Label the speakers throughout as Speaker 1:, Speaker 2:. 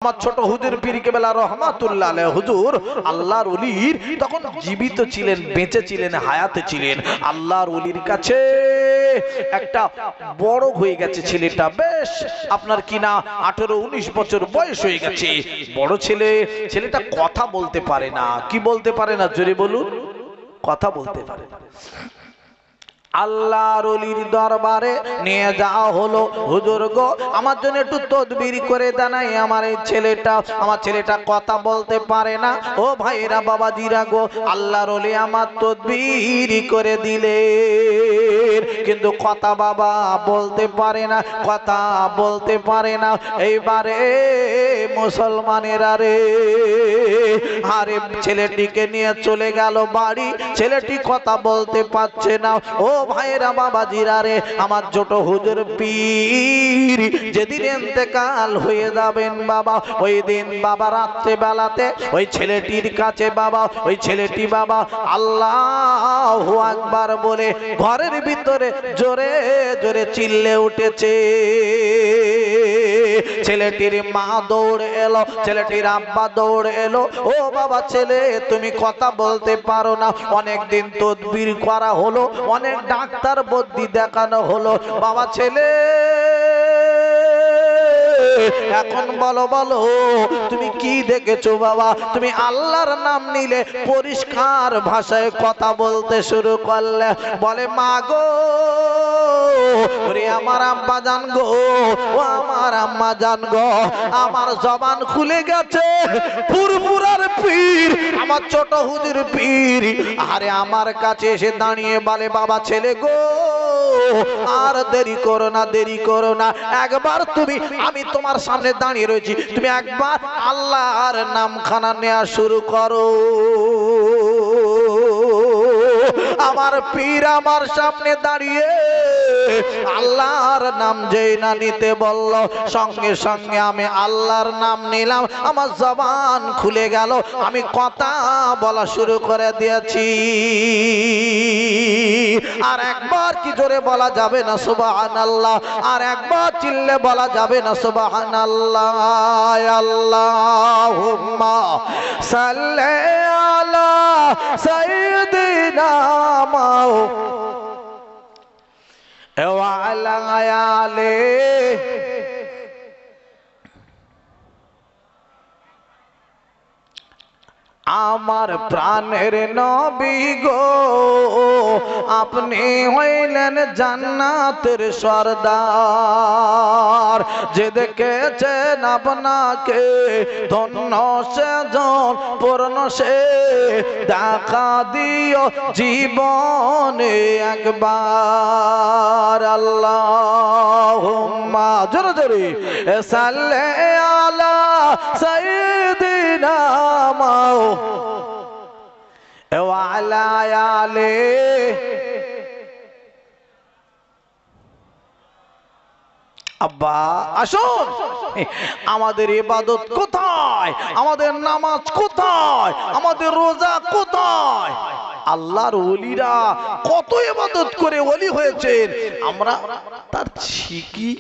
Speaker 1: আমার ছোট হুজুর পীর কেবলা রহমাতুল্লাহ আলাইহি হুজুর আল্লাহর ওলির তখন জীবিত ছিলেন, বেঁচে ছিলেন, হায়াতে ছিলেন। আল্লাহর ওলির কাছে একটা বড় হয়ে গেছে ছেলেটা, বেশ আপনার কিনা 18-19 বছর বয়স হয়ে গেছে। বড় ছেলে, ছেলেটা কথা বলতে পারে না। কি বলতে পারে না জোরে বলুন? কথা বলতে পারে না। আল্লাহর ওলির দরবারে নিয়ে যাওয়া হলো। হুজুর গো, আমার জন্য একটু তদবির করে দেনাই, আমার এই ছেলেটা, আমার ছেলেটা কথা বলতে পারে না। ও ভাইরা বাবাজিরা গো, আল্লাহর ওলি আমার তদবির করে দিলে, কিন্তু কথা বাবা বলতে পারে না, কথা বলতে পারে না। এইবারে মুসলমানেরা রে, আরে ছেলেটিকে নিয়ে চলে গেল বাড়ি। ছেলেটি কথা বলতে পারছে না। ও ভাইরা বাবাজিরা রে, আমার ছোট হুজুর পীর যেদিন ইন্তেকাল হয়ে যাবেন বাবা, ওই দিন বাবা রাত্রে বেলাতে ওই ছেলেটির কাছে বাবা, ওই ছেলেটি বাবা আল্লাহু আকবার বলে ঘরের ভিতরে জোরে জোরে চিল্লে উঠেছে। ছেলেটির মা দৌড়ে এলো, ছেলেটির আব্বা দৌড়ে এলো। ও বাবা, ছেলে তুমি কথা বলতে পারো না, অনেক দিন তদবির করা হলো, অনেক ডাক্তার বুদ্ধি দেখানো হলো, বাবা ছেলে এখন বলো বলো তুমি কি দেখেছো বাবা? তুমি আল্লাহর নাম নিলে, পরিষ্কার ভাষায় কথা বলতে শুরু করলে। বলে মা গো, ওরে আমার আম্মা জান গো, ও আমার আম্মা জান গো, আমার জবান খুলে গেছে। ফুরফুরার পীর, আমার ছোট হুজুর পীর আরে আমার কাছে এসে দাঁড়িয়ে বলে বাবা ছেলে গো, আর দেরি করো না, দেরি করো না, একবার তুমি, আমি তোমার সামনে দাঁড়িয়ে রয়েছি, তুমি একবার আল্লাহর নামখানা নেওয়া শুরু করো। আমার পীর আমার সামনে দাঁড়িয়ে আল্লাহর নাম যেই না নিতে বলল, সঙ্গে সঙ্গে আমি আল্লাহর নাম নিলাম, আমার জবান খুলে গেল, আমি কথা বলা শুরু করে দিয়েছি। আর একবার কি জোরে বলা যাবে না সুবহানাল্লাহ? আর একবার চিল্লে বলা যাবে না সুবহানাল্লাহ? আল্লাহুম্মা সাল্লি আলা সাইয়্যিদিনা ওয়া আলা আলিহি। আমার প্রাণের নবী গো, আপনি হইলেন জান্নাতের সরদার, যে দেখেছেন আপনাকে ধন্য সে জন, পূর্ণ সে দেখা দিও জীবনে একবার। আল্লাহুম্মা জোরে জোরে সাল্লি আলা সাইয়্যিদিনা ওয়া আলা আলিহি। আব্বা আসুন, আমাদের ইবাদত কোথায়? আমাদের নামাজ কোথায়? আমাদের রোজা কোথায়? আল্লাহর ওলিরা কত ইবাদত করে ওলি হয়েছেন, আমরা তার ছিকি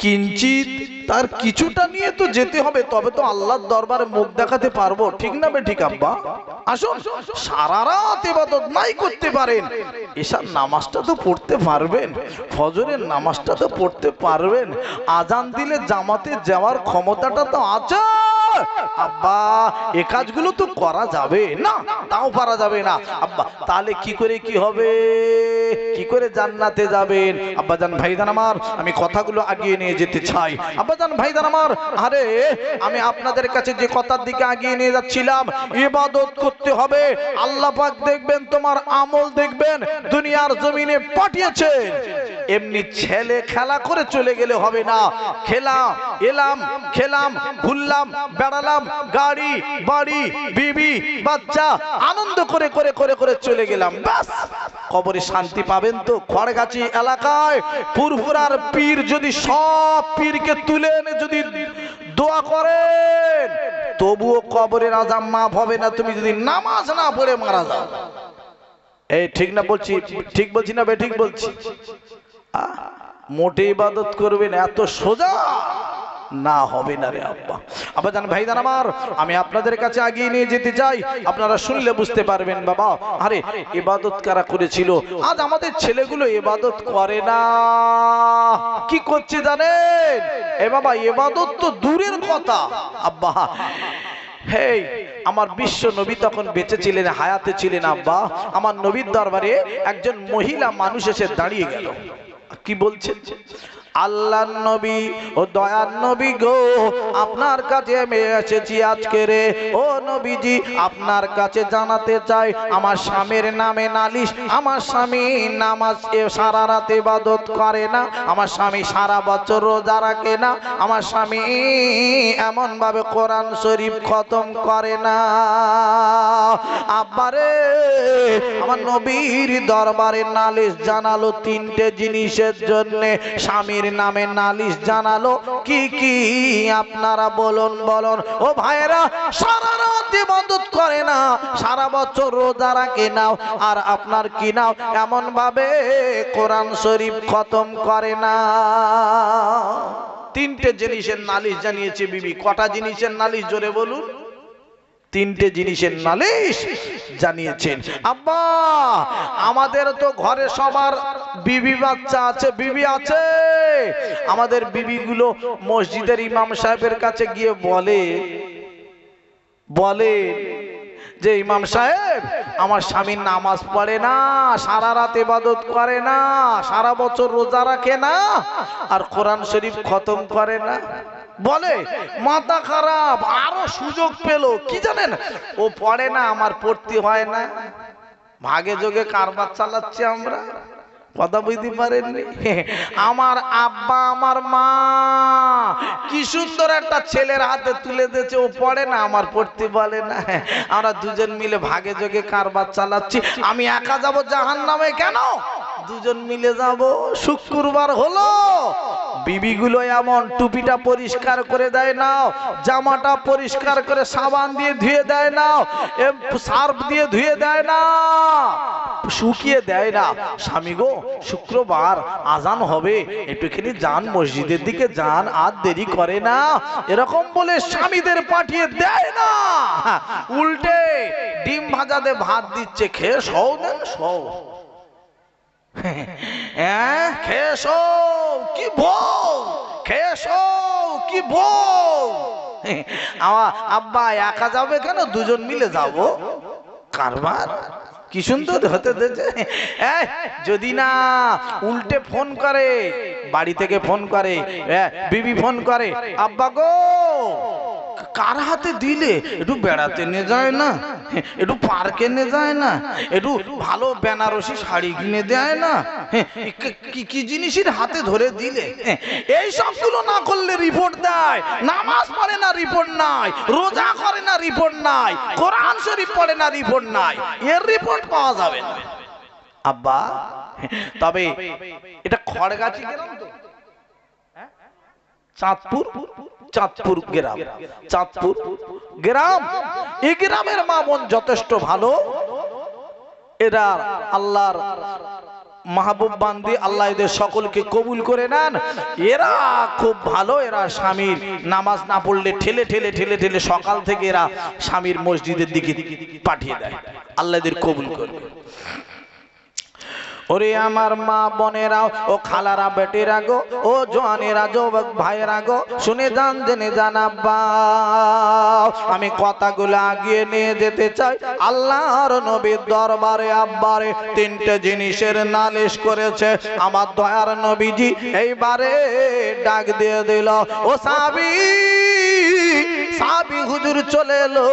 Speaker 1: কিঞ্চিত, তার কিছুটা নিয়ে তো যেতে হবে, তবে তো আল্লাহর দরবারে মুখ দেখাতে পারবো, ঠিক না বে ঠিক আব্বা? আসুন, সারা রাত ইবাদত নাই করতে পারেন, এশার নামাজটা তো পড়তে পারবেন, ফজরের নামাজটা তো পড়তে পারবেন, আজান দিলে জামাতে যাওয়ার ক্ষমতাটা তো আছে আব্বা, এ কাজগুলো তো করা যাবে না, তাও পারা যাবে না আব্বা, তাহলে কি করে কি হবে? কি করে জান্নাতে যাবেন? আব্বাজান ভাইজান আমার, আমি কথাগুলো আগিয়ে নিয়ে যেতে চাই। আব্বাজান ভাইজান আমার, আরে আমি আপনাদের কাছে যে কথার দিকে আগিয়ে নিয়ে যাচ্ছিলাম, ইবাদত করতে হবে, আল্লাহ পাক দেখবেন, তোমার আমল দেখবেন, দুনিয়ার জমিনে পাঠিয়েছেন, এমনি ছেলে খেলা করে চলে গেলে হবে না। খেলাম, এলাম, খেলাম, ঘুরলাম, বেড়ালাম, গাড়ি বাড়ি বিবি বাচ্চা আনন্দ করে করে করে করে চলে গেলাম, ব্যাস কবরে শান্তি পাবেন তো? খড়গাছি এলাকায় ফুরফুরার পীর যদি সব পীরকে তুলে এনে যদি দোয়া করেন, তবুও কবরের আযাব মাফ হবে না, তুমি যদি নামাজ না পড়ে মারা যাও। এই ঠিক না বলছি? ঠিক বলছি না বেঠিক বলছি? মোটে ইবাদত করবেন এত সোজা? না হবে না রে আব্বা। আব্বা জান ভাইজান আমার, আমি আপনাদের কাছে আগিয়ে নিয়ে যেতে চাই, আপনারা শুনলে বুঝতে পারবেন। বাবা আরে ইবাদত কারা করেছিল? আজ আমাদের ছেলেগুলো ইবাদত করে না। কি করছে জানেন? এ বাবা ইবাদত তো দূরের কথা আব্বা। হেই, আমার বিশ্ব নবী তখন বেঁচে ছিলেন, হায়াতে ছিলেন আব্বা। আমার নবীর দরবারে একজন মহিলা মানুষ এসে দাঁড়িয়ে গেল। কি বলছে? আল্লাহ নবী ও দয়ার নবী গো, আপনার কাছে আমি এসেছি আজকে রে। ও নবীজি, আপনার কাছে জানাতে চাই আমার স্বামীর নামে নালিশ। আমার স্বামী নামাজ সারা রাত ইবাদত করে না, আমার স্বামী সারা বছর রোজা রাখে না, আমার স্বামী এমন ভাবে কোরআন শরীফ খতম করে না। আব্বারে, আমার নবীর দরবারে নালিশ জানালো তিনটে জিনিসের জন্য। স্বামীর নামে নালিশ জানালো কি কি? আপনারা বলুন বলুন ও ভাইরা। সারা রাত ইবাদত করে না, সারা বছর রোজা রাখে না, আর আপনার কি নাও এমন ভাবে কোরআন শরীফ খতম করে না। তিনটে জিনিসের নালিশ জানিয়েছে বিবি। কটা জিনিসের নালিশ জোরে বলুন? তিনটে জিনিসের নালিশ জানিয়েছেন। আব্বা, আমাদের তো ঘরে সবার বিবি বাচ্চা আছে, বিবি আছে। আমাদের বিবিগুলো মসজিদের ইমাম সাহেবের কাছে গিয়ে বলে যে ইমাম সাহেব, আমার স্বামী নামাজ পড়ে না, সারা রাত ইবাদত করে না, সারা বছর রোজা রাখে না, আর কোরআন শরীফ খতম করে না। বলে মাথা খারাপ। আরো সুযোগ পেল কি জানেন? ও পড়ে না, আমার পড়তে হয় না। ভাগে যোগে কারবার চালাচ্ছি আমরা। কথা বুঝতে পারেননি? আমার আব্বা আমার মা কি সুন্দর একটা ছেলের হাতে তুলে দিয়েছে, ও পড়ে না, আমার পড়তে বলে না। আমরা দুজন মিলে ভাগে যোগে কারবার চালাচ্ছি। আমি একা যাব জাহান্নামে কেন? দুজন মিলে যাব। শুক্রবার হলো, বিবিগুলো এমন টুপিটা পরিষ্কার করে দেয় না, জামাটা পরিষ্কার করে সাবান দিয়ে ধুয়ে দেয় না, সার্ফ দিয়ে ধুয়ে দেয় না, শুকিয়ে দেয় না। স্বামী গো, শুক্রবার আজান হবে, একটুখানি যান, মসজিদের দিকে যান, আর দেরি করে না, এরকম বলে স্বামীদের পাঠিয়ে দেয় না। উল্টে ডিম ভাজাতে ভাত দিচ্ছে, খেয়ে সও দেন, সও। খেয়েছো কি বউ, খেয়েছো কি বউ। আমার আব্বা একা যাবে কেন? দুজন মিলে যাব কারবার। কি সুন্দর হতে দিয়েছে। যদি না উল্টে ফোন করে, বাড়ি থেকে ফোন করে, বিবি ফোন করে, আব্বা গো কার হাতে দিলে, একটু বেড়াতে নিয়ে যায় না, একটু পার্কে নিয়ে যায় না, একটু ভালো বেনারসি শাড়ি কিনে দেয় না, কি জিনিসের হাতে ধরে দিলে। এই সবগুলো না করলে রিপোর্ট দেয়। নামাজ পড়ে না, রিপোর্ট নাই। রোজা করে না, রিপোর্ট নাই। কোরআন শরীফ পড়ে না, রিপোর্ট নাই। এর রিপোর্ট পাওয়া যাবে না আব্বা। তবে এটা খড়গাছি গ্রাম তো, চাঁদপুর গ্রাম, চাঁদপুর গ্রাম। এই গ্রামের মা বোন যথেষ্ট ভালো। এরা আল্লাহর মাহবুব বান্দি, আল্লাহ এদের সকলকে কবুল করে নেন। এরা খুব ভালো। এরা স্বামীর নামাজ না পড়লে ঠেলে ঠেলে ঠেলে ঠেলে সকাল থেকে এরা স্বামীর মসজিদের দিকে পাঠিয়ে দেয়। আল্লাহ এদের কবুল করবে। ওরে আমার মা বোনেরা ও খালারা বেটিরা গো, ও জওয়ানেরা যুবক ভাইয়েরা গো, শুনে যান জেনে যান আব্বা। আমি কথাগুলো আগিয়ে নিয়ে যেতে চাই আল্লাহর নবীর দরবারে। আব্বারে তিনটে জিনিসের নালিশ করেছে আমার দয়ার নবীজি। এইবারে ডাক দিয়ে দিল, ও সাহাবী, সাহাবী হুজুর চলে এলো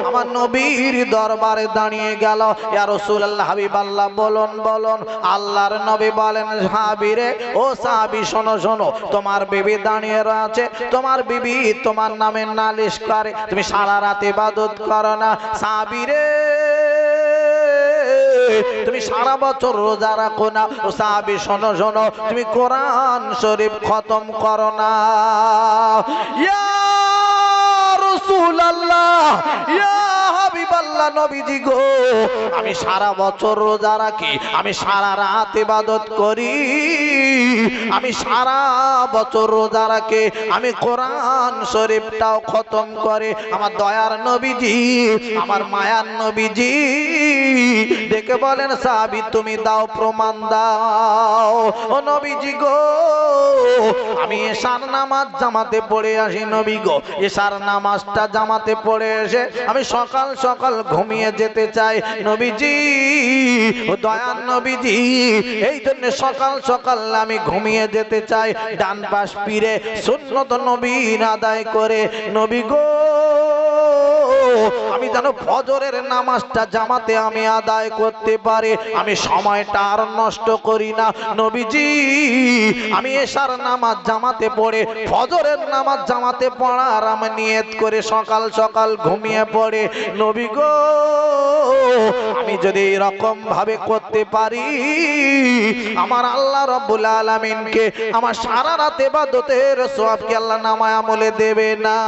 Speaker 1: আমার নবীর দরবারে দাঁড়িয়ে গেল। ইয়া রাসূলুল্লাহ, হাবিবাল্লাহ, বলুন বলুন। আল্লাহর নবী বলেন, সাহাবী রে, ও সাহাবী শোনো শোনো, তোমার বিবি দাঁড়িয়ে আছে, তোমার বিবি তোমার নামে নালিশ করে, তুমি সারা রাত ইবাদত করো না। সাহাবী রে, তুমি সারা বছর রোজা রাখো না। ও সাহাবী শোনো শোনো, তুমি কোরআন শরীফ খতম করো না। ইয়া রাসূলুল্লাহ, ইয়া হাবিবাল্লাহ নবীজি গো, আমি সারা বছর রোজা রাখি, আমি সারা রাত ইবাদত করি, আমি সারা বছর রোজা রাখি, আমি কোরআন শরীফটাও খতম করে আমার দয়ার নবীজি, আমার মায়ার নবীজি ডেকে বলেন সাহাবী তুমি দাও, প্রমাণ দাও। ও নবীজি গো, আমি এশার নামাজ জামাতে পড়ে আসি নবী গো, এশার নামাজটা জামাতে পড়ে এসে আমি সকাল সকাল ঘুমিয়ে যেতে চাই নবীজি, ও দয়ার নবীজি, এই জন্য সকাল সকাল আমি ঘুমিয়ে যেতে চাই, ডান পাশ ফিরে সুন্নত নবীর আদায় করে নবী গো, আমি যেন ফজরের নামাজটা জামাতে আমি আদায় করতে পারি, আমি সময়টা আর নষ্ট করি না নবীজি, আমি এশার নামাজ জামাতে পড়ে ফজরের নামাজ জামাতে পড়ার আমি নিয়ত করে সকাল সকাল ঘুমিয়ে পড়ে নবী গো, আমি যদি এরকম ভাবে করতে পারি আমার আল্লাহ রাব্বুল আলামিনকে আমার সারা রাত ইবাদতের সওয়াব কি আল্লাহ নামায় আমলে দেবে না?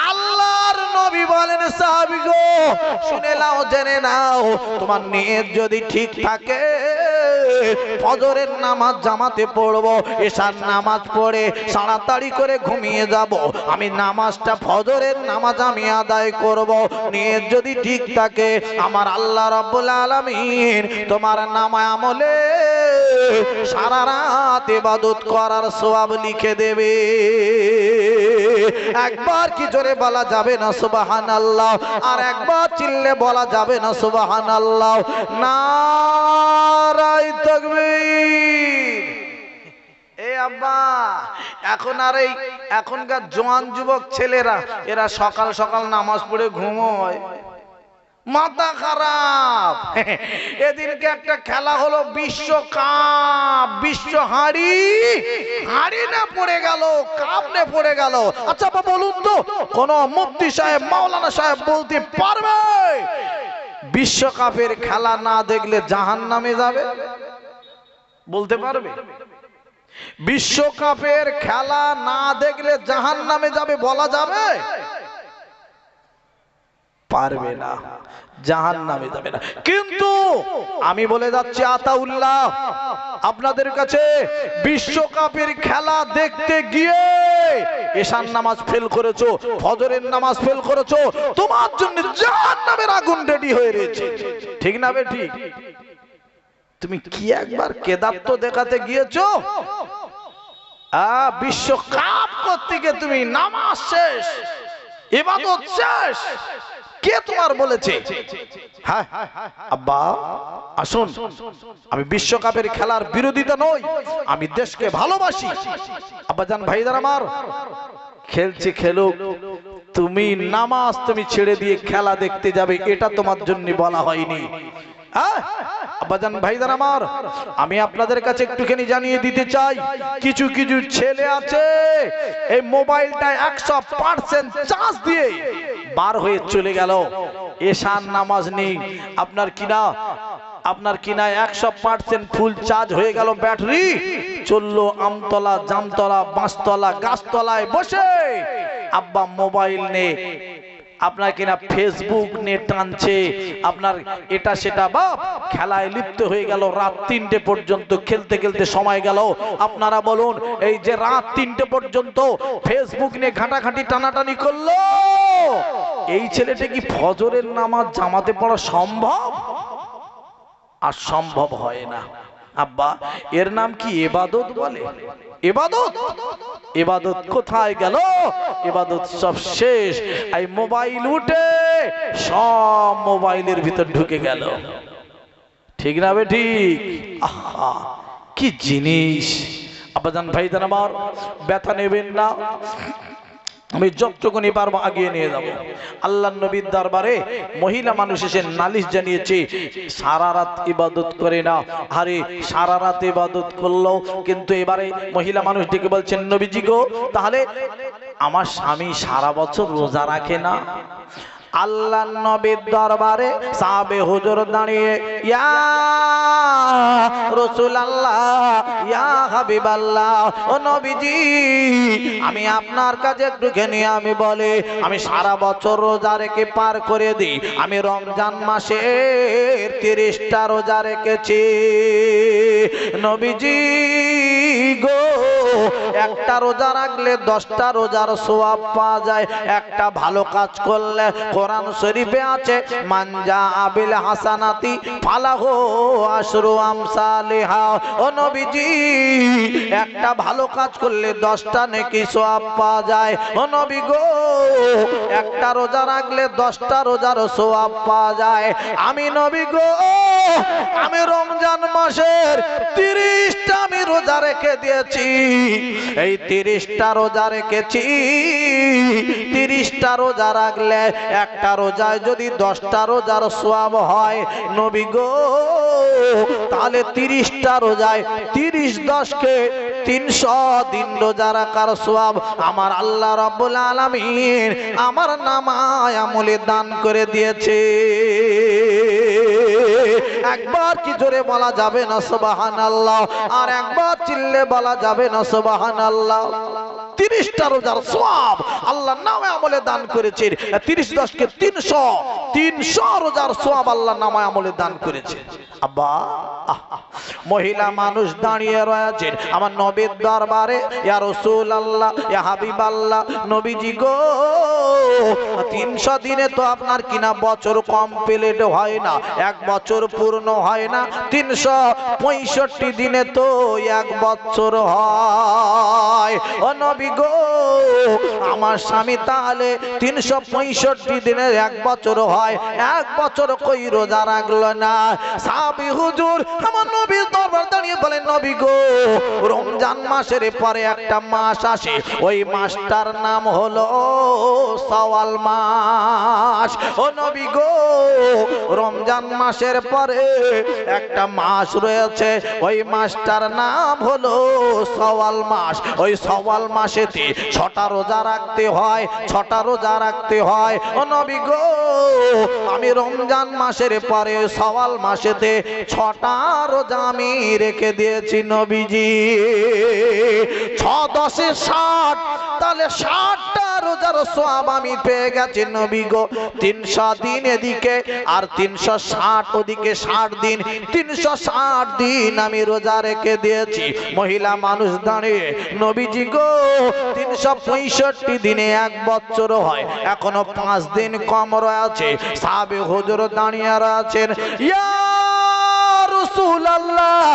Speaker 1: আল্লাহর নবী বলেন সাহাবী গো শুনে নাও, জেনে নাও, তোমার নিয়ত যদি ঠিক থাকে ফজরের নামাজ জামাতে পড়বো, এশার নামাজ পড়ে তাড়াতাড়ি করে ঘুমিয়ে যাব, আমি নামাজটা ফজরের নামাজ আমি আদায় করব, নিয়ত যদি ঠিক থাকে আমার আল্লাহ রাব্বুল আলামিন তোমার নামায় আমলে সারা রাত ইবাদত করার সওয়াব লিখে দেবে। একবার কি জোরে বলা যাবে না সুবহানাল্লাহ? আর একবার চিল্লে বলা যাবে না সুবহানাল্লাহ? নারায়ে তাকবীর। এ আব্বা, এখন আর এই এখনকার জওয়ান যুবক ছেলেরা এরা সকাল সকাল নামাজ পড়ে ঘুমোয়, মাথা খারাপ। এদিনকে একটা খেলা হলো বিশ্বকাপ, বিশ্ব হাড়ি না পড়ে গেল, কাপ নে পড়ে গেল। আচ্ছা বাবা বলুন তো, কোন মুফতি সাহেব মাওলানা সাহেব বলতে পারবে বিশ্বকাপের খেলা না দেখলে জাহান্নামে যাবে? বলতে পারবে? বিশ্বকাপের খেলা না দেখলে জাহান্নামে যাবে বলা যাবে? পারবে না, জাহান্নামে যাবে না। কিন্তু আমি বলে যাচ্ছি আতাউল্লাহ আপনাদের কাছে, বিশ্বকাপের খেলা দেখতে গিয়ে এশার নামাজ ফেল করেছো, ফজরের নামাজ ফেল করেছো, তোমার জন্য জাহান্নামের আগুন রেডি হয়ে রয়েছে, ঠিক না বে ঠিক? তুমি কি একবার কেদারত্ব দেখাতে গিয়েছো? বিশ্বকাপ করতে গিয়ে তুমি নামাজ শেষ, ইবাদত শেষ, কে তোমার বলেছে? হ্যাঁ আব্বা আসুন, আমি বিশ্বকাপের খেলার বিরোধিতা নই, আমি দেশকে ভালোবাসি। আব্বাজান ভাইজান আমার, খেলছে খেলুক, তুমি নামাজ তুমি ছেড়ে দিয়ে খেলা দেখতে যাবে এটা তোমার জন্য বলা হয়নি। আব্বাজান ভাইজান আমার, আমি আপনাদের কাছে একটুখানি জানিয়ে দিতে চাই, কিছু কিছু ছেলে আছে এই মোবাইলটা 100% চার্জ দিয়ে বার হয়ে চলে গেল, এশার নামাজ নেই, আপনার কিনা 100% ফুল চার্জ হয়ে গেল ব্যাটারি, চললো আমতলা জামতলা বাঁশতলা গাছতলায় বসে আব্বা মোবাইল নে, আপনার কিনা ফেসবুক নিয়ে টানছে, আপনার এটা সেটা, বাপ খেলায় লিপ্ত হয়ে গেল, রাত 3টে পর্যন্ত খেলতে খেলতে সময় গেল। আপনারা বলুন, এই যে রাত 3টে পর্যন্ত ফেসবুক নিয়ে ঘাটাঘাটি টানাটানি করলো, এই ছেলেটা কি ফজরের নামাজ জামাতে পড়া সম্ভব? আর সম্ভব হয় না। আব্বা এর নাম কি ইবাদত বলে? ইবাদত? ইবাদত কোথায় গেল? ইবাদত সব শেষ, এই মোবাইল উঠে সব মোবাইলের ভিতর ঢুকে গেল, ঠিক না বে ঠিক? আহা কি জিনিস! আব্বাজান ভাইজান আমার, ব্যথা নেবেন না, আমি যতটুকুনি পারবো আগিয়ে নিয়ে যাব। আল্লাহর নবীর দরবারে মহিলা মানুষ এসে নালিশ জানিয়েছে, সারা রাত ইবাদত করে না। আরে সারা রাত ইবাদত করলো, কিন্তু এবারে মহিলা মানুষ ডেকে বলছেন, নবীজি গো, তাহলে আমার স্বামী সারা বছর রোজা রাখে না, আল্লাহ নবীর দরবারে সাহাবে হুজুর দাঁড়িয়ে ইয়া রাসূলুল্লাহ ইয়া হাবিবাল্লাহ, ও নবীজি আমি আপনার কাছে একটুখানি আমি বলে আমি সারা বছর রোজা রেখে পার করে দিই, আমি রমজান মাসের 30টা রোজা রেখেছি। নবীজি গো, একটা রোজা রাখলে 10টা রোজার সওয়াব পাওয়া যায়। একটা ভালো কাজ করলে কোরআন শরীফে আছে মানজা আবিল হাসানাতি ফালাহু আশরু আমসালিহা। ও নবীজি একটা ভালো কাজ করলে 10টা নেকি সওয়াব পাওয়া যায়। ও নবী গো, একটা রোজা রাখলে 10টা রোজার সওয়াব পাওয়া যায়। আমি নবী গো, আমি রমজান মাসের 30টা আমি রোজা রেখে দিয়েছি। এই 30টা রোজা রেখেছি। 30টা রোজা রাখলে একটা রোজায় যদি 10টা রোজার সওয়াব হয় নবী গো, তাহলে 30টা রোজায় 30 10কে 300 দিন রোজা রাখার সওয়াব আমার আল্লাহ রাব্বুল আলামিন আমার নামায় আমলে দান করে দিয়েছে। একবার কি জোরে বলা যাবে না সুবহানাল্লাহ? আর একবার চিল্লে বলা যাবে না সুবহানাল্লাহ? 30টা রোজার সওয়াব আল্লাহর নামে আমলে দান করেছে। 30 10কে 300 রোজার সওয়াব আল্লাহর নামে আমলে দান করেছে। আব্বা মহিলা মানুষ দাঁড়িয়ে রয়েছেন আমার নবীর দরবারে, ইয়া রাসূলুল্লাহ ইয়া হাবিবাল্লাহ, নবীজি গো 300 দিনে তো আপনার কিনা বছর কমপ্লিট হয় না, এক বছর পূর্ণ হয় না। 365 দিনে তো এক বছর হয়। ও নবী গো, আমার স্বামী তাহলে 365 দিনে এক বছর হয়, এক বছর কই রোজা রাখলো না। সাহাবী হুজুর আমার নবীর দরবার দাঁড়িয়ে বলেন নবী গো, রমজান মাসের পরে একটা মাস আসে, ওই মাসটার নাম হলো শাওয়াল মাস। ও নবী গো, রমজান মাসের পরে একটা মাস রয়েছে, ওই মাসটার নাম হলো শাওয়াল মাস। ওই শাওয়াল মাসেতে 6টা রোজা রাখতে হয়, 6টা রোজা রাখতে হয়। ও নবী গো, আমি রমজান মাসের পরে শাওয়াল মাসেতে 6টা রোজা আমি রেখে দিয়েছি নবীজি। 6 10 এ 60, তাহলে 60টা রোজার সওয়াব আমি পেয়ে গেছি নবী গো। 300 দিন এদিকে আর 360 ওদিকে, 60 দিন 360 দিন আমি রোজা রেখে দিয়েছি। মহিলা মানুষ দাঁড়িয়ে নবীজি গো 365 দিনে এক বছর হয়, এখনো 5 দিন কম রয়েছে। সাহাবে হুজুর দাঁড়িয়ে আছেন, ইয়া রাসূলুল্লাহ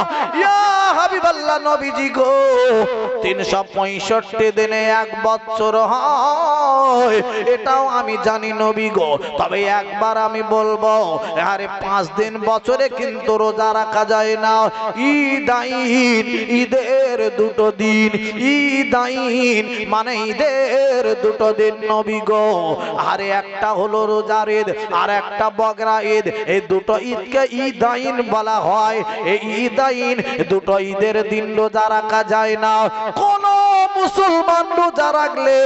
Speaker 1: ইয়া হাবিবাল্লাহ, নবীজি গো 365 দিনে এক বছর হয়, এটাও আমি জানি নবী গো। তবে একবার আমি বলবো, আরে 5 দিন বছরে কিন্তু রোজা রাখা যায় না। ঈদাইন, ঈদের 2টো দিন, ঈদাইন মানে ঈদের 2টো দিন নবী গো। আরে একটা হলো রোজার ঈদ আর একটা বকরা ঈদ, এই 2টো ঈদকে ঈদাইন বলা হয়। এই ঈদাইন 2টো ঈদের দিন রোজা রাখা যায় না। কোন মুসলমান রোজা রাখলে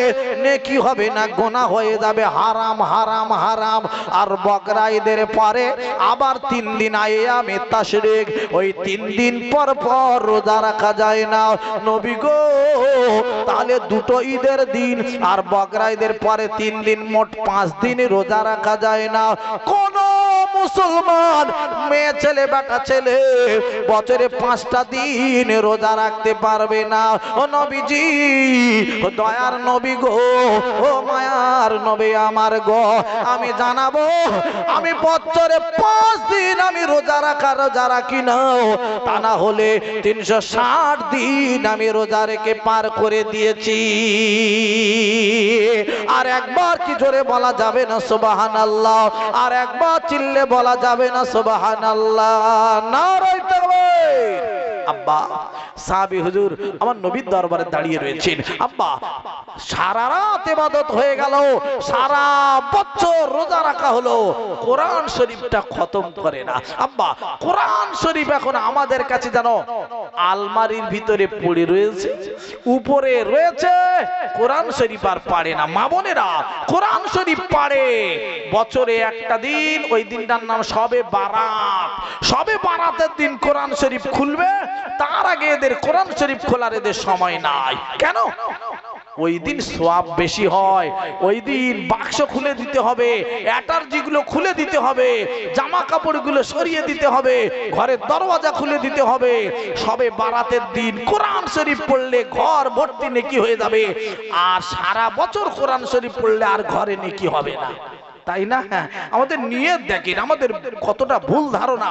Speaker 1: নেকি হবে না, গুনাহ হয়ে যাবে, হারাম হারাম হারাম। আর বকরা ঈদের পরে আবার 3 দিন আইয়ামে তাশরিক, ওই 3 দিন পর পর রোজা রাখা যায় না নবী গো। তাহলে 2টো ঈদের দিন আর বকরা ঈদের পরে 3 দিন, মোট 5 দিন রোজা রাখা যায় না। কোন মুসলমান মেয়ে ছেলে বেটা ছেলে বছরে 5টা দিন রোজা রাখতে পারবে না। ও নবীজি, ও দয়ার নবী গো, ও মায়ার নবী আমার গো, আমি জানাবো আমি বছরে 5 দিন আমি রোজা রাখি না, তা না হলে 360 দিন আমি রোজা রেখে পার করে দিয়েছি। আর একবার কি জোরে বলা যাবে না সুবহানাল্লাহ? আর একবার চিল্লে বলা যাবে না সুবহানাল্লাহ? নারায়ে তাকবীর। আব্বা সাহাবী হুজুর আমার নবীর দরবারে দাঁড়িয়ে রয়েছেন। আব্বা সারা রাত ইবাদত হয়ে গেল, সারা বছর রোজা রাখা হলো, কোরআন শরীফটা খতম করে না। আব্বা কোরআন শরীফ এখন আমাদের কাছে জানো আলমারির ভিতরে পড়ে রয়েছে, উপরে রয়েছে, কোরআন শরীফ আর পারে না। মা বোনেরা কোরআন শরীফ পারে বছরে একটা দিন, ওই দিনটার নাম শবে বারাত। শবে বারাতের দিন কোরআন শরীফ খুলবে, তার আগে এদের কোরআন শরীফ খোলার এদের সময় নাই। কেন? ওই দিন সওয়াব বেশি হয়, ওই দিন বাক্স খুলে দিতে হবে, অ্যাটার্জিগুলো খুলে দিতে হবে, জামা কাপড়গুলো সরিয়ে দিতে হবে, ঘরের দরওয়াজা খুলে দিতে হবে। সবে বারাতের দিন কোরআন শরীফ পড়লে ঘর ভর্তি নেকি হয়ে যাবে, আর সারা বছর কোরআন শরীফ পড়লে আর ঘরে নেকি হবে না। তাই না? হ্যাঁ, আমাদের নিয়ত দেখেন আমাদের কতটা ভুল ধারণা।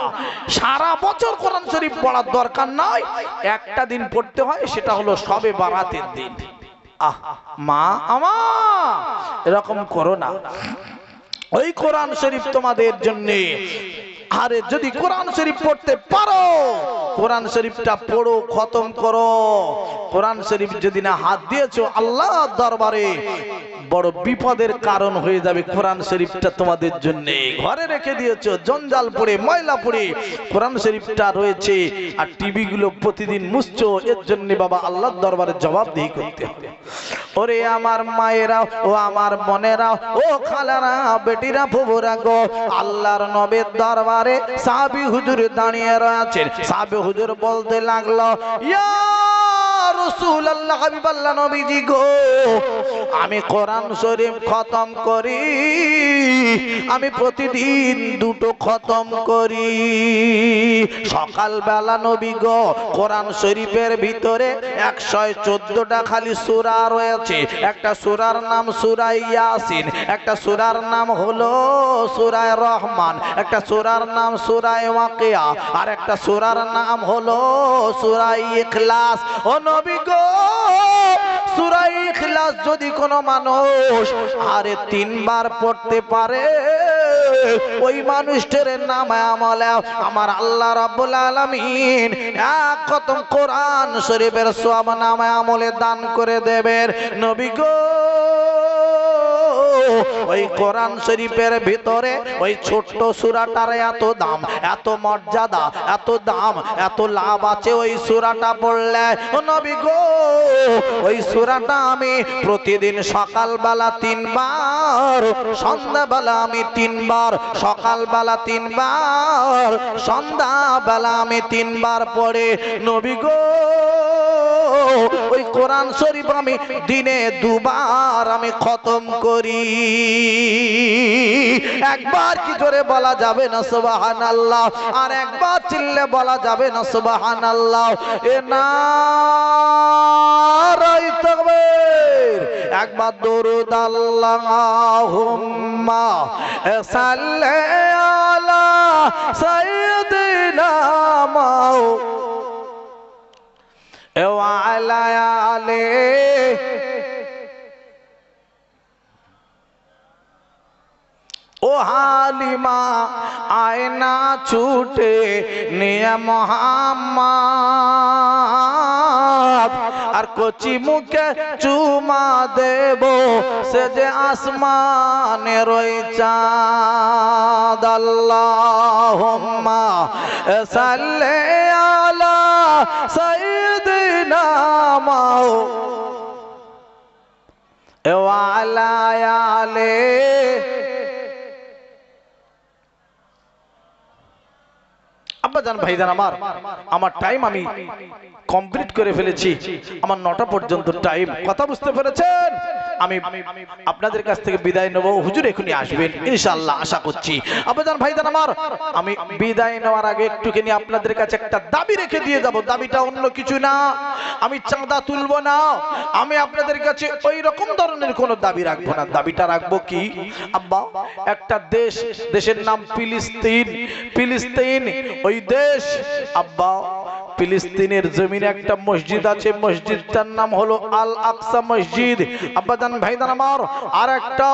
Speaker 1: সারা বছর কোরআন শরীফ পড়ার দরকার নাই, একটা দিন পড়তে হয়, সেটা হলো শবে বারাতের দিন। আহ মা আমার এরকম করো না, ওই কোরআন শরীফ তোমাদের জন্য। আরে যদি কোরআন শরীফ পড়তে পারো, কোরআন শরীফটা পড়ো, খতম করো। কোরআন শরীফ যদি না হাত দিয়েছো আল্লাহর দরবারে বড় বিপদের কারণ হয়ে যাবে। কোরআন শরীফটা তোমাদের জন্য ঘরে রেখে দিয়েছো, জঞ্জাল পড়ে ময়লা পড়ে কোরআন শরীফটা রয়েছে, আর টিভি গুলো প্রতিদিন মুছছো, এর জন্য বাবা আল্লাহর দরবারে জবাবদিহি করতে হবে। ওরে আমার মায়েরা, ও আমার বোনেরা, ও খালারা, বেটিরা, ফুফুরা গো, আল্লাহর নবীর দরবারে সাহাবী হুজুর দাঁড়িয়ে রয়েছেন। সাহাবী হুজুর বলতে লাগলো, ইয়া রাসূলুল্লাহ, হাবিবাল্লাহ নবীজি গো, আমি কোরআন শরীফ খতম করি, আমি প্রতিদিন দুটো খতম করি। সকালবেলা নবী গো, কোরআন শরীফের ভিতরে 114টা খালি সূরা রয়েছে। একটা সূরার নাম সূরা ইয়াসিন, একটা সূরার নাম হলো সূরা রহমান, একটা সূরার নাম সূরা ওয়াকিয়া, আর একটা সূরার নাম হলো সূরা ইখলাস। ও নবী গো, সূরা ইখলাস যদি কোনো মানুষ আরে 3 বার পড়তে পারে, ওই মানুষটার নামে আমলে আমার আল্লাহ রাব্বুল আলামিন এক খতম কোরআন শরীফের সওয়াব নামে আমলে দান করে দেবেন। নবী গো, ওই কোরআন শরীফের ভিতরে ওই ছোট্ট সূরাটার এত দাম, এত মর্যাদা, এত দাম, এত লাভ আছে ওই সূরাটা পড়লে। ও নবী গো, ওই সূরাটা আমি প্রতিদিন সকালবেলা 3 বার, সন্ধ্যাবেলা আমি 3 বার, সকালবেলা 3 বার, সন্ধ্যাবেলা আমি 3 বার পড়ে নবী গো, ওই কোরআন শরীফ আমি দিনে 2 বার আমি খতম করি। একবার কি করে বলা যাবে না সুবহানাল্লাহ, আর একবার চিল্লে বলা যাবে না সুবহানাল্লাহ। এ নারায়ে তাকবীর, একবার দরুদ আল্লাহুম্মা সাল্লি আলা সাইয়্যিদিনা ওয়া আলা আলিহি। ও হালিমা আয়না ছুটে নিয়ে মুহাম্মদ, আর কচি মুখে চুমা দেব সে যে আসমানে রই চাঁদ। আল্লাহুম্মা সাল্লি আলা সাইয়্যিদিনা ওয়া আলা আলিহি। আব্বাজান ভাইজান আমার টাইম আমি কমপ্লিট করে ফেলেছি, আমার 9টা পর্যন্ত টাইম। কথা বুঝতে পেরেছেন? আমি আপনাদের কাছ থেকে বিদায় নেব, হুজুর এখনই আসবেন ইনশাআল্লাহ, আশা করছি। আব্বাজান ভাইজান আমি বিদায় নেওয়ার আগে একটুখানি আপনাদের কাছে একটা দাবি রেখে দিয়ে যাব। দাবিটা অন্য কিছু না, আমি চাঁদা তুলবো না, আমি আপনাদের কাছে ওই রকম ধরনের কোনো দাবি রাখবো না। দাবিটা রাখবো কি, আব্বা একটা দেশের নাম ফিলিস্তিন, ওই দেশ আব্বা ফিলিস্তিনের জমিনে একটা মসজিদ আছে, মসজিদটার নাম হলো আল আকসা মসজিদ। আব্বাজান ভাইজান আমার, আর একটা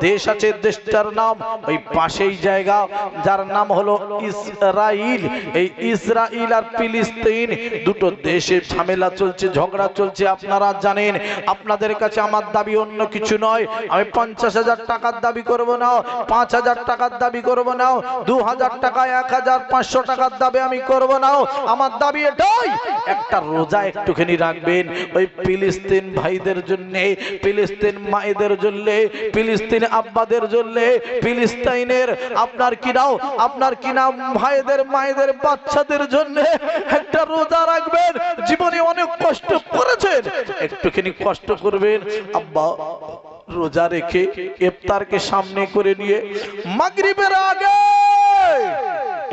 Speaker 1: দেশ আছে, দেশটার নাম ওই পাশেই জায়গা, যার নাম হলো ইসরাইল। এই ইসরাইল আর ফিলিস্তিন দুটো দেশে ঝামেলা চলছে, ঝগড়া চলছে। আপনারা জানেন, আপনাদের কাছে আমার দাবি অন্য কিছু নয়। আমি 50,000 টাকার দাবি করব না, 5,000 টাকার দাবি করব না, 2,000 টাকা, 1,500 টাকার দাবি আমি করব না। আমার দাবি এটাই, একটা রোজা একটুখানি রাখবেন ওই ফিলিস্তিন ভাইদের জন্য, ফিলিস্তিন মায়েদের জন্য, ফিলিস্তিন আব্বাদের জন্য, ফিলিস্তিনের আপনার কি নাও, আপনার কি নাম ভাইদের মায়েদের বাচ্চাদের জন্য একটা রোজা রাখবেন। জীবনে অনেক কষ্ট করেছেন, একটুখানি কষ্ট করবেন। আব্বা রোজা রেখে ইফতারকে সামনে করে নিয়ে মাগরিবের আগে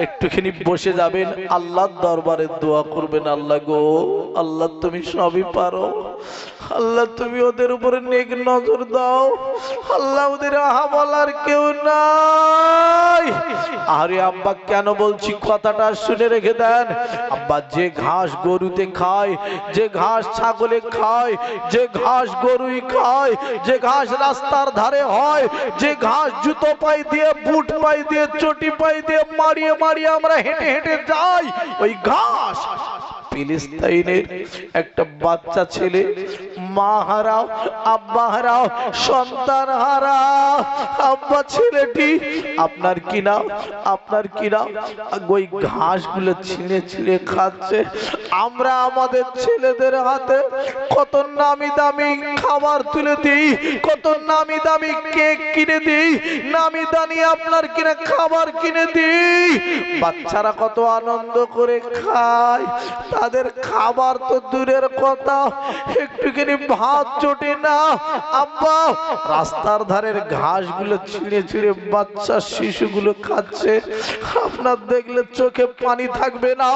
Speaker 1: একটুখানি বসে যাবেন, আল্লাহর দরবারে দোয়া করবেন। আল্লাহ গো, আল্লাহ তুমি সবই পারো, আল্লাহ তুমি ওদের উপরে নেক নজর দাও, আল্লাহ ওদের আহা বলার কেউ নাই। আরে আব্বা কেন বলছি কথাটা শুনে রেখে দেন। আব্বা যে ঘাস গরুতে খায়, যে ঘাস ছাগলে খায়, যে ঘাস গরুই খায়, যে ঘাস রাস্তার ধারে হয়, যে ঘাস জুতো পাই দিয়ে, বুট পাই দিয়ে, চটি পাই দিয়ে মারিয়ে মারিয়ে আমরা হেঁটে হেঁটে যাই, ওই ঘাস ফিলিস্তিনের একটা বাচ্চা ছেলে মা হারাও, আব্বা হারাও, সন্তান হারাও, আব্বা ছেলেটি আপনার কিনা, আপনার কিনা ওই ঘাসগুলো ছিঁড়ে ছিঁড়ে খাচ্ছে। আমরা আমাদের ছেলেদের হাতে কত নামি দামি খাবার তুলে দিই, কত নামি দামি কেক কিনে দিই, নামি দামি আপনার কিনা খাবার কিনে দিই, বাচ্চারা কত আনন্দ করে খায়। তাদের খাবার তো দূরের কথা, একটুখানি ভাত জোটে না। আব্বা রাস্তার ধারের ঘাসগুলো ছিঁড়ে ছিঁড়ে বাচ্চা শিশুগুলো খাচ্ছে, আপনার দেখলে চোখে পানি থাকবে না।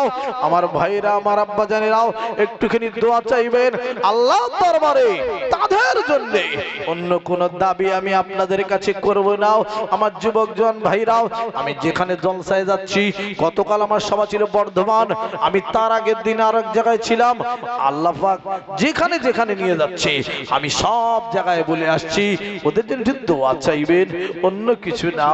Speaker 1: আমার ভাইরা, আমার আব্বা জানেরাও একটুখানি দোয়া চাইবেন আল্লাহ দরবারে তাদের জন্য। অন্য কোন দাবি আমি আপনাদের কাছে করব না। আমার যুবকজন ভাইরাও, আমি যেখানে জলসায় যাচ্ছি, গতকাল আমার সভা ছিল বর্ধমান, আমি তার আগের দিন আর এক জায়গায় ছিলাম। আল্লাহ পাক যেখানে যেখানে নিয়ে যাচ্ছে আমি সব জায়গায় বলে আসছি ওদের জন্য দোয়া চাইবেন, অন্য কিছু না।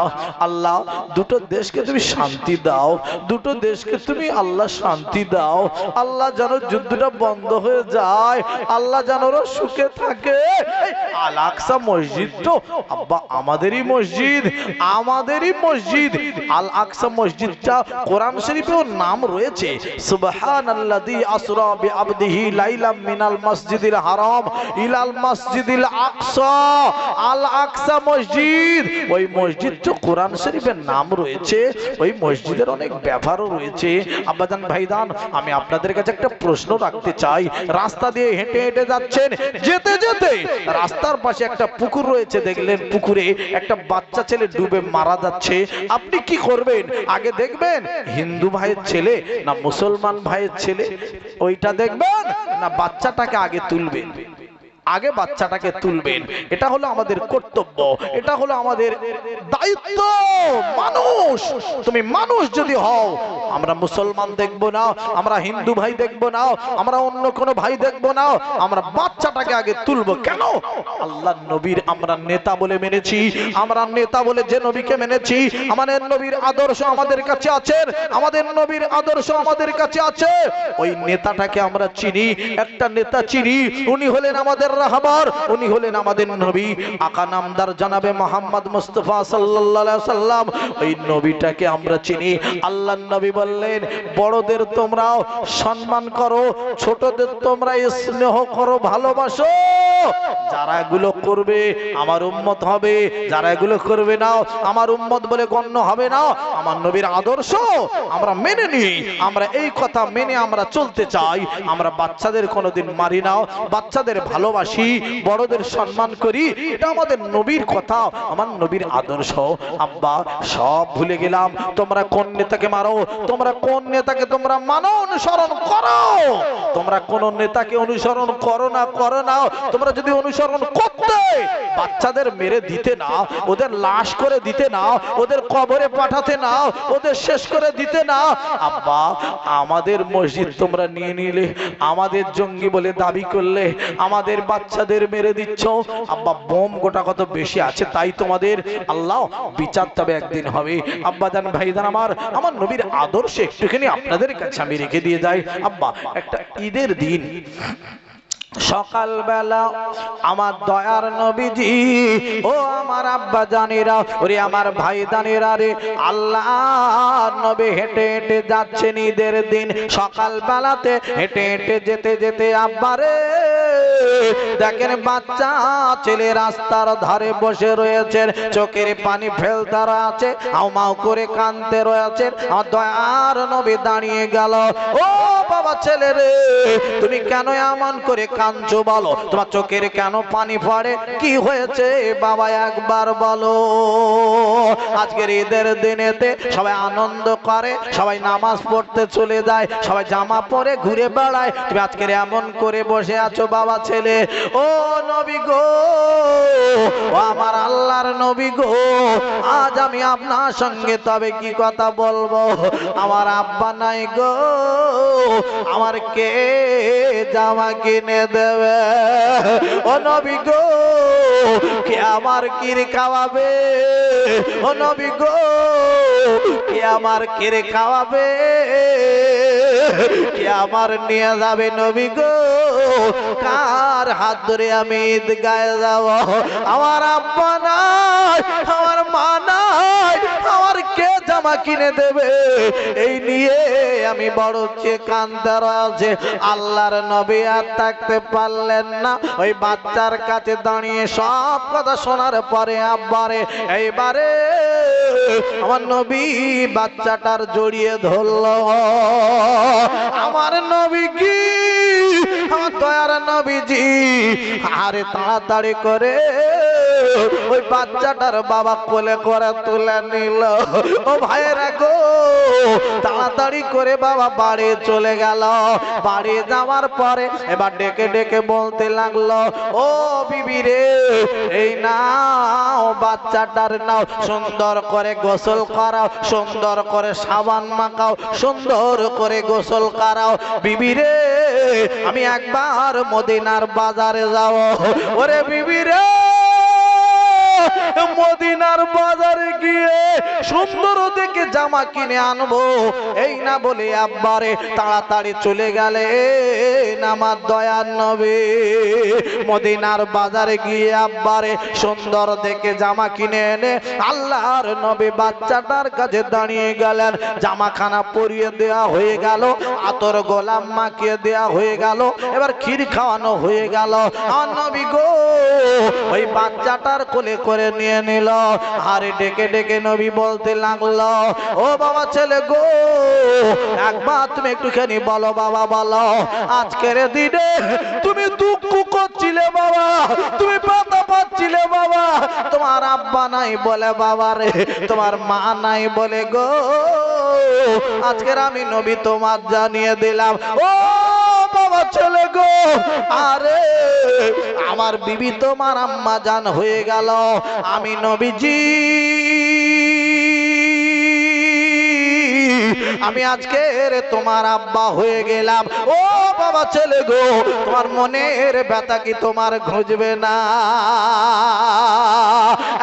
Speaker 1: আল্লাহ দুটো দেশকে তুমি শান্তি দাও, দুটো দেশকে তুমি আল্লাহ শান্তি দাও। আল্লাহ যেন যুদ্ধটা বন্ধ হয়ে যায়, আল্লাহ যেন ওরা সুখে থাকে। আল আকসা মসজিদ তো আব্বা আমাদেরই মসজিদ, আমাদেরই মসজিদ। আল আকসা মসজিদটা কোরআন শরীফেও নাম রয়েছে, সুবহানাল্লাযী আসরা বিআবদিহি লাইলাম মিনাল মাসজিদিল হারাম ইলাল মাসজিদিল আকসা। আল আকসা মসজিদ, ওই মসজিদটা কোরআন শরীফের নাম রয়েছে, ওই মসজিদের অনেক ব্যবহারও রয়েছে। আব্বাজান ভাইজান, আমি আপনাদের কাছে একটা প্রশ্ন রাখতে চাই। রাস্তা দিয়ে হেঁটে হেঁটে যাচ্ছেন, যেতে যেতে রাস্তার পাশে একটা পুকুর রয়েছে, দেখলেন পুকুরে একটা বাচ্চা ছেলে ডুবে মারা যাচ্ছে, আপনি কি করবেন? আগে দেখবেন হিন্দু ভাইয়ের ছেলে না মুসলমান ভাইয়ের ছেলে, ওইটা দেখবেন না বাচ্চাটাকে আগে তুলবেন? আগে বাচ্চাটাকে তুলবেন। এটা হলো আমাদের কর্তব্য, এটা হলো আমাদের দায়িত্ব। মানুষ, তুমি মানুষ যদি হও, আমরা মুসলমান দেখবো না, আমরা হিন্দু ভাই দেখবো না, আমরা অন্য কোনো ভাই দেখবো না, আমরা বাচ্চাটাকে আগে তুলবো। কেন? আল্লাহ নবীর আমরা নেতা বলে মেনেছি, আমরা নেতা বলে যে নবীকে মেনেছি, আমাদের নবীর আদর্শ আমাদের কাছে আছে, আমাদের নবীর আদর্শ আমাদের কাছে আছে। ওই নেতাটাকে আমরা চিনি, একটা নেতা চিনি, উনি হলেন আমাদের রাহবার, উনি হলেন আমাদের নবী আকা নামদার জনাবে মোহাম্মদ মুস্তাফা সাল্লাল্লাহু আলাইহি সাল্লাম। ওই নবীটাকে আমরা চিনি। আল্লাহর নবী বললেন, বড়দের তোমরাও সম্মান করো, ছোটদের তোমরা স্নেহ করো, ভালোবাসো। যারা এগুলো করবে আমার উম্মত হবে, যারা এগুলো করবে না আমার উম্মত বলে গণ্য হবে না। আমার নবীর আদর্শ আমরা মেনে নিই, আমরা এই কথা মেনে আমরা চলতে চাই। আমরা বাচ্চাদের কোনোদিন মারি না, বাচ্চাদের ভালোবাসি, বড়দের সম্মান করি, এটা আমাদের নবীর কথা, আমার নবীর আদর্শ। আব্বা সব ভুলে গেলাম, তোমরা কোন নেতাকে মারো, তোমরা কোন নেতাকে তোমরা মানো, অনুসরণ করো, তোমরা কোন নেতাকে অনুসরণ করো না, তোমরা যদি অনুসরণ করতে, বাচ্চাদের মেরে দিতে না, ওদের লাশ করে দিতে না, ওদের কবরে পাঠাতে না, ওদের শেষ করে দিতে না। আব্বা আমাদের মসজিদ তোমরা নিয়ে নিলে, আমাদের জঙ্গি বলে দাবি করলে, আমাদের বাচ্চাদের মেরে দিচ্ছ। আব্বা বোম গোটা কত বেশি আছে, তাই তোমাদের আল্লাহ বিচার তবে একদিন হবে। আব্বা জান ভাইজান আমার নবীর আদর্শ একটুখানি আপনাদের কাছে আমি রেখে দিয়ে যাই। আব্বা একটা ঈদের দিন সকালবেলা আমার দয়ার নবীজি, ও আমার আব্বা জানেরা, ওরে আমার ভাই জানেরা রে, আল্লাহ নবী হেঁটে হেঁটে যাচ্ছেন ঈদের দিন সকালবেলাতে। হেঁটে হেঁটে যেতে যেতে আব্বারে দেখেন বাচ্চা ছেলে রাস্তার ধারে বসে রয়েছেন, চোখের পানি ফেলতে আছে, হাউমাউ করে কাঁদতে রয়েছেন। আমার দয়ার নবী দাঁড়িয়ে গেল, ও বাবা ছেলে রে, তুমি কেন এমন করে কাঁদছো বলো, তোমার চোখের কেন পানি পড়ে, কি হয়েছে বাবা একবার বলো। আজকের ঈদের দিনেতে সবাই আনন্দ করে, সবাই নামাজ পড়তে চলে যায়, সবাই জামা পরে ঘুরে বেড়ায়, তুমি আজকের এমন করে বসে আছো বাবা ছেলে। ও নবী গো, ও আমার আল্লাহর নবী গো, আজ আমি আপনার সঙ্গে তবে কি কথা বলবো। আমার আব্বা নাই গো, আমার কে জামা কিনে দেবে। ও নবী গো, কে আমার কিরে খাওয়াবে। ও নবী গো, কে আমার কিরে খাওয়াবে, কে আমার নিয়ে যাবে নবী গো, কার হাত ধরে আমি ঈদগাহে যাব। আমার আব্বা নাই, আমার মা নাই, আমার কে জামা কিনে দেবে, এই নিয়ে আমি বড় চেয়ে কাঁদতে রয়েছে। আল্লাহর নবী আর থাকতে পারলেন না, ওই বাচ্চার কাছে দাঁড়িয়ে সব কথা শোনার পরে আব্বারে এইবারে আমার নবী বাচ্চাটার জড়িয়ে ধরল। আমার নবী কি, আমার দয়ার নবীজি আরে তাড়াতাড়ি করে ওই বাচ্চাটার বাবা কোলে করে তুলে নিল। ও ভাইয়েরা গো, তাড়াতাড়ি করে বাবা বাড়ি চলে গেল। বাড়ি যাওয়ার পরে এবার ডেকে ডেকে বলতে লাগলো, ও বিবি রে, এই নাও বাচ্চাটার নাও, সুন্দর করে গোসল করাও, সুন্দর করে সাবান মাখাও, সুন্দর করে গোসল করাও। বিবি রে, আমি একবার মদিনার বাজারে যাব। ওরে বিবি রে, মদিনার বাজারে গিয়ে সুন্দর দেখে জামা কিনে আনবো। এই না বলে আব্বারে তাড়াতাড়ি চলে গেলেন আমার দয়ার নবী। মদিনার বাজারে গিয়ে আব্বারে সুন্দর দেখে জামা কিনে এনে আল্লাহর নবী বাচ্চাটার কাছে দাঁড়িয়ে গেলেন। জামাখানা পরিয়ে দেয়া হয়ে গেল, আতর গোলাম মাখিয়ে দেয়া হয়ে গেল, এবার ক্ষীর খাওয়ানো হয়ে গেল। আর নবী গো ওই বাচ্চাটার কোলে করে নিয়ে নিল। আরে ডেকে ডেকে নবী বলতে লাগলো, ও বাবা ছেলে গো, একবার তুমি একটুখানি বলো বাবা, বলো আজকের দিনে তুমি দুঃখ করছিলে বাবা, তুমি ব্যথা পাচ্ছিলে বাবা, তোমার আব্বা নাই বলে বাবা রে, তোমার মা নাই বলে গো, আজকের আমি নবী তোমার জানিয়ে দিলাম। ও বাবা ছেলে গো, আরে আমার বিবি তোমার আম্মা জান হয়ে গেল, আমি নবীজি আমি আজকের তোমার আব্বা হয়ে গেলাম। ও বাবা ছেলে গো, তোমার মনের ব্যথা কি তোমার ঘুচবে না?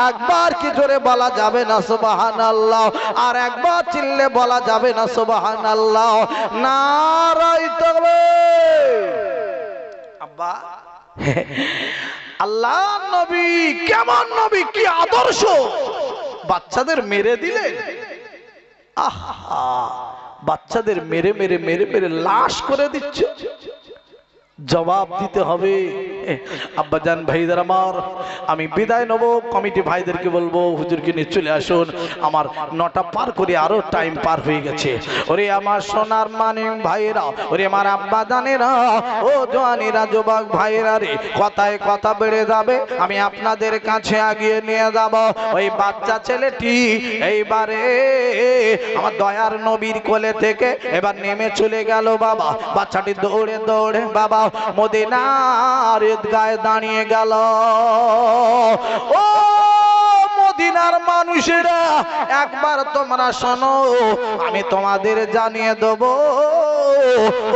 Speaker 1: একবার কি জোরে বলা যাবে না সুবহানাল্লাহ? আর একবার চিল্লে বলা যাবে না সুবহানাল্লাহ? নারায়ে তাকবীর। আব্বা আল্লাহ নবী কেমন নবী, কি আদর্শ, বাচ্চাদের মেরে দিলেন। আহা, বাচ্চাদের মেরে মেরে মেরে মেরে লাশ করে দিচ্ছে, জবাব দিতে হবে। আব্বাজান ভাইদের আমার, আমি বিদায় নেব। কমিটি ভাইদেরকে বলবো হুজুরকে নিয়ে চলে আসুন, আমার 9টা পার করে আরো টাইম পার হয়ে গেছে। ওরে আমার সোনার মানিক ভাইরা, ওরে আমার আব্বাজানেরা, ও জওয়ানেরা, যুবক ভাইরা রে, কথায় কথা বেড়ে যাবে, আমি আপনাদের কাছে আগিয়ে নিয়ে যাব। ওই বাচ্চা ছেলেটি এইবারে আমার দয়ার নবীর কোলে থেকে এবার নেমে চলে গেল। বাবা বাচ্চাটি দৌড়ে দৌড়ে বাবা মদিনার ঈদগাহে দাঁড়িয়ে গেল। ও মদিনার মানুষেরা, একবার তোমরা শোনো, আমি তোমাদের জানিয়ে দেব।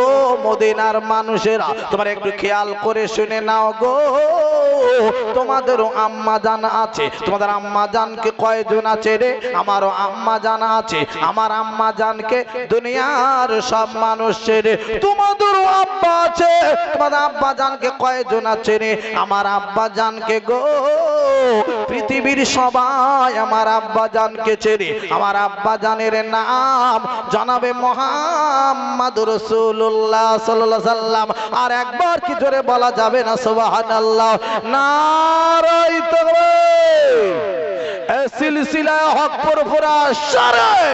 Speaker 1: ও মদিনার মানুষেরা, তোমরা একটু খেয়াল করে শুনে নাও গো। তোমাদেরও আম্মা জান আছে। তোমাদের আম্মা জানকে কয়জন আছে রে? আমারও আম্মা জান আছে। আমার আম্মা জানকে দুনিয়ার সব মানুষ ছেড়ে। তোমাদেরও আব্বা আছে। তোমাদের আব্বা জানকে কয়জন আছে রে? আমার আব্বা জানকে গো পৃথিবীর সবাই আমার আব্বা জানকে ছেড়ে। আমার আব্বা জানের নাম জনাবে মুহাম্মদ রাসূলুল্লাহ সাল্লাল্লাহু আলাইহি সাল্লাম। আর একবার কি জোরে বলা যাবে না সুবহানাল্লাহ? নারায়ে তাকবীর। এই সিলসিলা হক পুরপুরা সারে।